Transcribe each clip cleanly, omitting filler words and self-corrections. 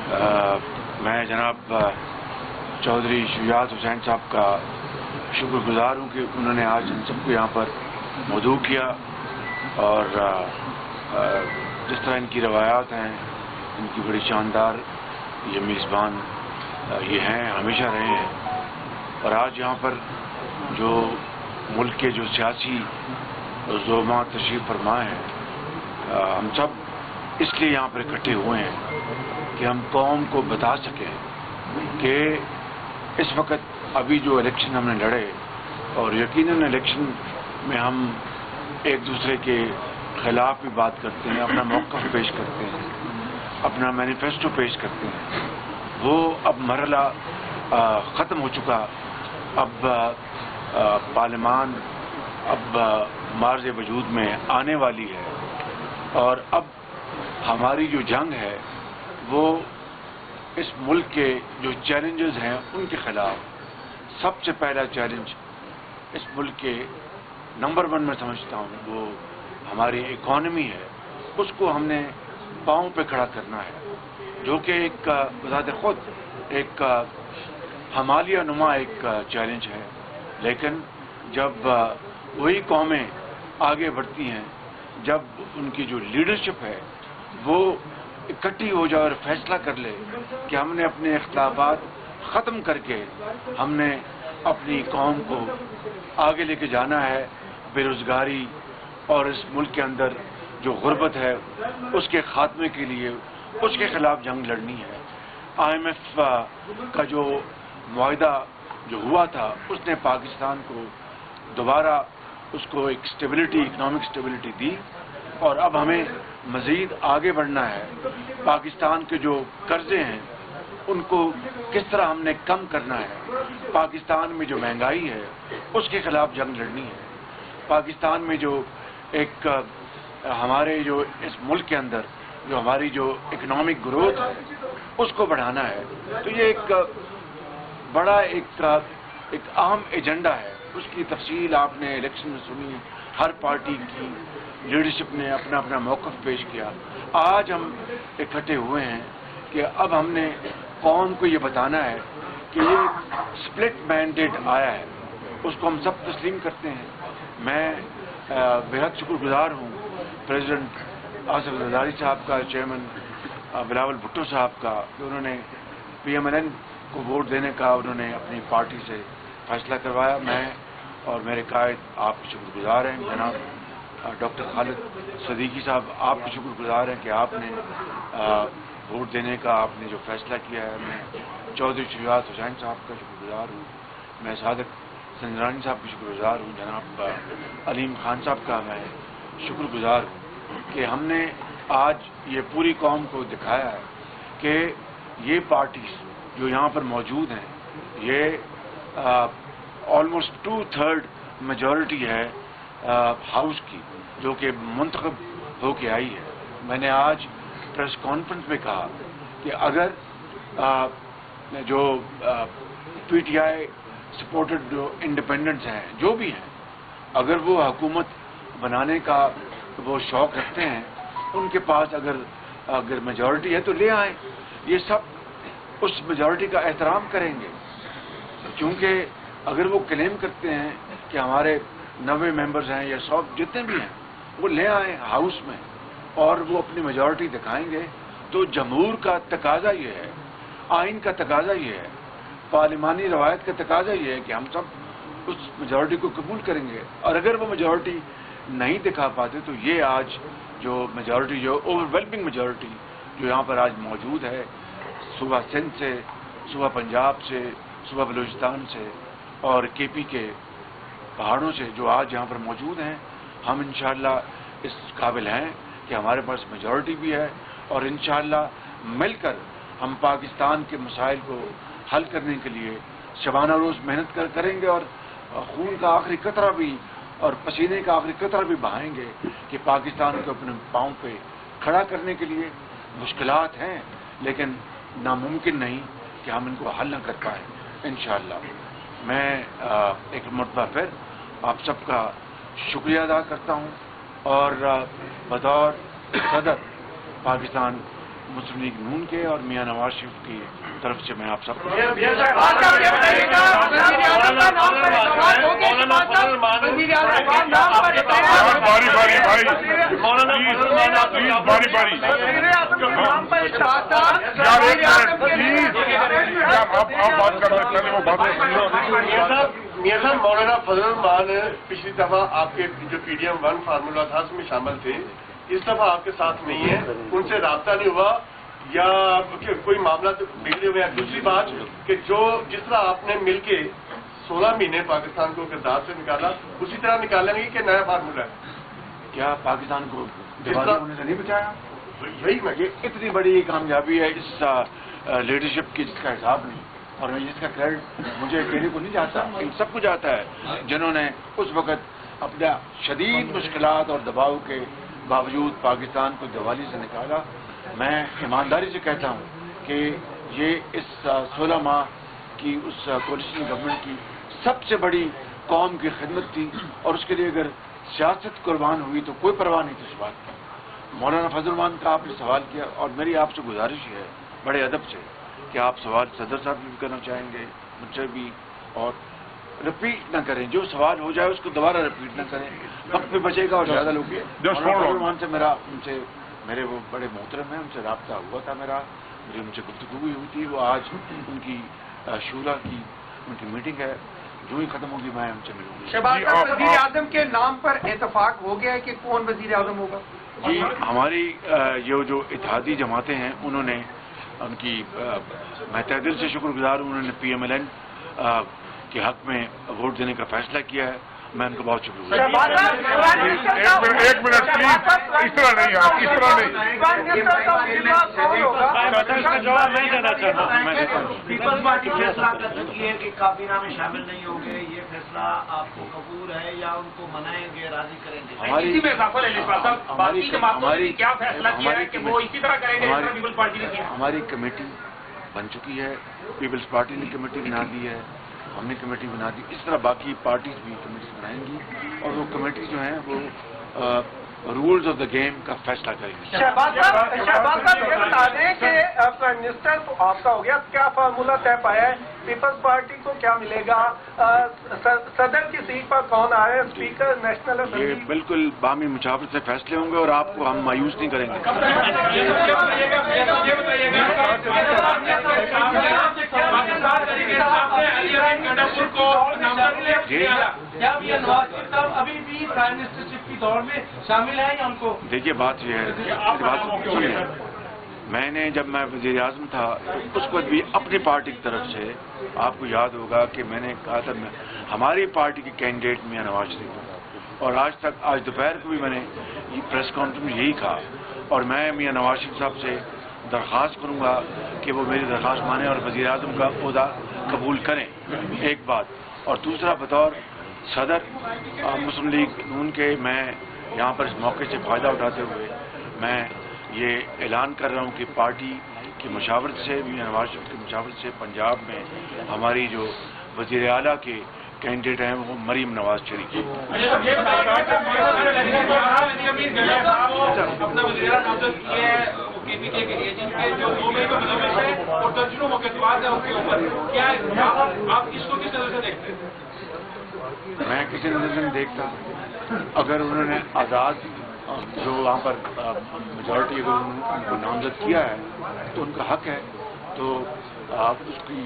میں جناب چودھری شجاعت حسین صاحب کا شکر گزار ہوں کہ انہوں نے آج ہم سب کو یہاں پر مدعو کیا، اور جس طرح ان کی روایات ہیں ان کی بڑی شاندار، یہ میزبان یہ ہیں، ہمیشہ رہے ہیں، اور آج یہاں پر جو ملک کے جو سیاسی زعماء تشریف فرما ہیں، ہم سب اس لیے یہاں پر اکٹھے ہوئے ہیں کہ ہم قوم کو بتا سکیں کہ اس وقت ابھی جو الیکشن ہم نے لڑے، اور یقیناً الیکشن میں ہم ایک دوسرے کے خلاف بھی بات کرتے ہیں، اپنا موقف پیش کرتے ہیں، اپنا مینیفیسٹو پیش کرتے ہیں، وہ اب مرحلہ ختم ہو چکا۔ اب پارلیمان اب مارز وجود میں آنے والی ہے، اور اب ہماری جو جنگ ہے وہ اس ملک کے جو چیلنجز ہیں ان کے خلاف۔ سب سے پہلا چیلنج اس ملک کے نمبر 1 میں سمجھتا ہوں وہ ہماری اکانومی ہے، اس کو ہم نے پاؤں پہ کھڑا کرنا ہے، جو کہ ایک بذات خود ایک ہمالیہ نما ایک چیلنج ہے، لیکن جب وہی قومیں آگے بڑھتی ہیں، جب ان کی جو لیڈرشپ ہے وہ اکٹھی ہو جائے اور فیصلہ کر لے کہ ہم نے اپنے اختلافات ختم کر کے ہم نے اپنی قوم کو آگے لے کے جانا ہے، بے روزگاری اور اس ملک کے اندر جو غربت ہے اس کے خاتمے کے لیے اس کے خلاف جنگ لڑنی ہے۔ IMF کا جو معاہدہ جو ہوا تھا اس نے پاکستان کو دوبارہ اس کو ایک اسٹیبلٹی، اکنامک اسٹیبلٹی دی، اور اب ہمیں مزید آگے بڑھنا ہے۔ پاکستان کے جو قرضے ہیں ان کو کس طرح ہم نے کم کرنا ہے، پاکستان میں جو مہنگائی ہے اس کے خلاف جنگ لڑنی ہے، پاکستان میں جو ایک ہمارے جو اس ملک کے اندر جو ہماری جو اکنامک گروتھ ہے اس کو بڑھانا ہے۔ تو یہ ایک بڑا ایک اہم ایجنڈا ہے، اس کی تفصیل آپ نے الیکشن میں سنی، ہر پارٹی کی لیڈرشپ نے اپنا اپنا موقف پیش کیا۔ آج ہم اکٹھے ہوئے ہیں کہ اب ہم نے قوم کو یہ بتانا ہے کہ یہ سپلٹ مینڈیٹ آیا ہے، اس کو ہم سب تسلیم کرتے ہیں۔ میں بےحد شکر گزار ہوں پریزیڈنٹ آصف زرداری صاحب کا، چیئرمین بلاول بھٹو صاحب کا، کہ انہوں نے PMLN کو ووٹ دینے کا انہوں نے اپنی پارٹی سے فیصلہ کروایا۔ میں اور میرے قائد آپ کے شکر گزار ہیں، جناب ڈاکٹر خالد صدیقی صاحب آپ کے شکر گزار ہیں کہ آپ نے ووٹ دینے کا آپ نے جو فیصلہ کیا ہے۔ میں چودھری شجاعت حسین صاحب کا شکر گزار ہوں، میں صادق سنجرانی صاحب کی شکر گزار ہوں، جناب علیم خان صاحب کا میں شکر گزار ہوں کہ ہم نے آج یہ پوری قوم کو دکھایا ہے کہ یہ پارٹیز جو یہاں پر موجود ہیں یہ آلموسٹ 2/3 میجورٹی ہے ہاؤس کی، جو کہ منتخب ہو کے آئی ہے۔ میں نے آج پریس کانفرنس میں کہا کہ اگر جو PTI سپورٹڈ جو انڈیپینڈنٹس ہیں جو بھی ہیں، اگر وہ حکومت بنانے کا وہ شوق رکھتے ہیں، ان کے پاس اگر میجورٹی ہے تو لے آئیں، یہ سب اس میجورٹی کا احترام کریں گے، کیونکہ اگر وہ کلیم کرتے ہیں کہ ہمارے 90 ممبرز ہیں یا 100 جتنے بھی ہیں وہ لے آئیں ہاؤس میں اور وہ اپنی میجورٹی دکھائیں گے، تو جمہور کا تقاضا یہ ہے، آئین کا تقاضا یہ ہے، پارلیمانی روایت کا تقاضا یہ ہے کہ ہم سب اس میجورٹی کو قبول کریں گے، اور اگر وہ میجورٹی نہیں دکھا پاتے تو یہ آج جو میجورٹی جو اوور ویلمنگ میجورٹی جو یہاں پر آج موجود ہے، صوبہ سندھ سے، صوبہ پنجاب سے، صوبہ بلوچستان سے اور KP کے پہاڑوں سے جو آج یہاں پر موجود ہیں، ہم انشاءاللہ اس قابل ہیں کہ ہمارے پاس میجورٹی بھی ہے، اور انشاءاللہ مل کر ہم پاکستان کے مسائل کو حل کرنے کے لیے شبانہ روز محنت کریں گے، اور خون کا آخری قطرہ بھی اور پسینے کا آخری قطرہ بھی بہائیں گے کہ پاکستان کو اپنے پاؤں پہ کھڑا کرنے کے لیے۔ مشکلات ہیں لیکن ناممکن نہیں کہ ہم ان کو حل نہ کر پائیں انشاءاللہ۔ میں ایک مرتبہ پھر آپ سب کا شکریہ ادا کرتا ہوں، اور بطور صدر پاکستان مسلم لیگ نون کے اور میاں نواز شریف کی طرف سے میں آپ سب کو میاں صاحب مولانا فضل الرحمان پچھلی دفعہ آپ کے جو PDM 1 فارمولہ تھا اس میں شامل تھے، اس دفعہ آپ کے ساتھ نہیں ہے، ان سے رابطہ نہیں ہوا یا کوئی معاملہ بگڑے ہوئے ہیں؟ دوسری بات کہ جس طرح آپ نے مل کے 16 مہینے پاکستان کو کردار سے نکالا، اسی طرح نکالیں گے کہ نیا فارمولہ ہے؟ کیا پاکستان کو دیوالیہ ہونے سے نہیں بچایا؟ یہی میں یہ اتنی بڑی کامیابی ہے اس لیڈرشپ کی جس کا حساب نہیں، اور میں جس کا کریڈٹ مجھے دینے کو نہیں چاہتا، ان سب کو جاتا ہے جنہوں نے اس وقت اپنا شدید مشکلات اور دباؤ کے باوجود پاکستان کو دیوالی سے نکالا۔ میں ایمانداری سے کہتا ہوں کہ یہ اس 16 ماہ کی اس کولیشن گورنمنٹ کی سب سے بڑی قوم کی خدمت تھی، اور اس کے لیے اگر سیاست قربان ہوئی تو کوئی پرواہ نہیں تھی اس بات کی۔ مولانا فضل الرحمان کا آپ نے سوال کیا، اور میری آپ سے گزارش ہے بڑے ادب سے کہ آپ سوال صدر صاحب بھی کرنا چاہیں گے، مجھ سے بھی، اور رپیٹ نہ کریں، جو سوال ہو جائے اس کو دوبارہ رپیٹ نہ کریں، وقت بھی بچے گا اور زیادہ لوگ بھی۔ مولانا فضل الرحمان سے میرے وہ بڑے محترم ہیں، ان سے رابطہ ہوا تھا میری ان سے گفتگو بھی ہوئی تھی، وہ آج ان کی شورا کی ان کی میٹنگ ہے، جو ہی ختم ہوگی میں ان سے ملوں گی۔ شہباز صاحب، وزیر اعظم کے نام پر اتفاق ہو گیا ہے کہ کون وزیر اعظم ہوگا؟ جی، ہماری یہ جو اتحادی جماعتیں ہیں انہوں نے ان کی میں تہ دل سے شکر گزار ہوں، انہوں نے PMLN کے حق میں ووٹ دینے کا فیصلہ کیا ہے، میں ان کا بہت شکر گزار ہوں۔ ایک منٹ پلیز، اس طرح نہیں، آپ اس طرح نہیں۔ جواب نہیں دینا چاہتا۔ پیپلز پارٹی فیصلہ کر چکی ہے کہ کابینہ میں شامل نہیں ہوں گے، یہ فیصلہ آپ کو قبول ہے یا ان کو منائیں گے، راضی کریں گے؟ اسی میں اضافہ لے لیجیے صاحب، باقی جماعتوں نے کیا فیصلہ کیا ہے کہ وہ اسی طرح کریں گے جس طرح پیپلز پارٹی نے کیا؟ ہماری کمیٹی بن چکی ہے، پیپلز پارٹی نے کمیٹی بنا دی ہے، ہم نے کمیٹی بنا دی، اس طرح باقی پارٹیز بھی کمیٹی بنائیں گی، اور وہ کمیٹی جو ہیں وہ رولز آف دا گیم کا فیصلہ کریں گے۔ شہباز صاحب یہ بتا دیں کہ پرائم منسٹر تو آپ کا ہو گیا، کیا فارمولہ طے پایا ہے؟ پیپلز پارٹی کو کیا ملے گا؟ صدر کی سیٹ پر کون آ رہا ہے؟ اسپیکر نیشنل یہ اسمبلی؟ بالکل باہمی مشاورت سے فیصلے ہوں گے، اور آپ کو ہم مایوس نہیں کریں گے۔ ابھی بھی پرائم منسٹرشپ کی دور میں شامل ہیں یا ان کو؟ دیکھیے بات یہ ہے، میں نے جب میں وزیر اعظم تھا تو اس وقت بھی اپنی پارٹی کی طرف سے آپ کو یاد ہوگا کہ میں نے کہا تھا ہماری پارٹی کے کینڈیڈیٹ میاں نواز شریف، اور آج دوپہر کو بھی میں نے یہ پریس کانفرنس میں یہی کہا، اور میں میاں نواز شریف صاحب سے درخواست کروں گا کہ وہ میری درخواست مانیں اور وزیر اعظم کا عہدہ قبول کریں، ایک بات۔ اور دوسرا، بطور صدر مسلم لیگ نون کے میں یہاں پر اس موقع سے فائدہ اٹھاتے ہوئے میں یہ اعلان کر رہا ہوں کہ پارٹی کی مشاورت سے، میاں نواز شریف کی مشاورت سے پنجاب میں ہماری جو وزیر اعلیٰ کے کینڈیڈیٹ ہیں وہ مریم نواز شریف ہیں۔ میں کسی نظر سے نہیں دیکھتا، اگر انہوں نے آزاد جو وہاں پر میجورٹی اگر ان کو نامزد کیا ہے تو ان کا حق ہے، تو آپ اس کی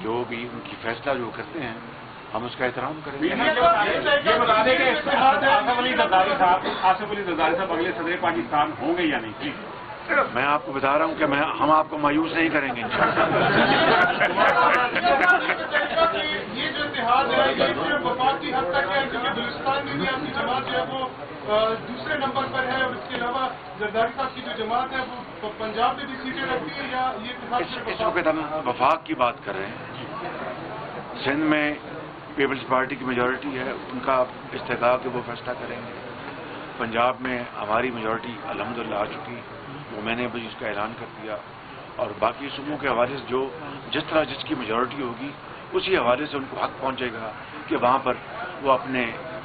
جو بھی ان کی فیصلہ جو کرتے ہیں ہم اس کا احترام کریں گے۔ یہ بتا دیں کہ آصف علی زرداری صاحب اگلے صدر پاکستان ہوں گے یا نہیں؟ میں آپ کو بتا رہا ہوں کہ ہم آپ کو مایوس نہیں کریں گے انشاءاللہ۔ یہ جو اتحاد ہے یہ وفاقی حد تک ہے، کیونکہ بلوچستان میں بھی آپ کی جماعت جو ہے وہ دوسرے نمبر پر ہے، اور اس کے علاوہ زرداری صاحب کی جو جماعت ہے وہ پنجاب میں بھی سیٹیں رکھتی ہے، یا یہ اتحاد اس وقت ہم وفاق کی بات کر رہے ہیں۔ سندھ میں پیپلز پارٹی کی میجورٹی ہے، ان کا استحقاق ہے وہ فیصلہ کریں گے۔ پنجاب میں ہماری میجورٹی الحمدللہ آ چکی، وہ میں نے بھی اس کا اعلان کر دیا، اور باقی صوبوں کے حوالے سے جو جس طرح جس کی میجورٹی ہوگی اسی حوالے سے ان کو حق پہنچے گا کہ وہاں پر وہ اپنے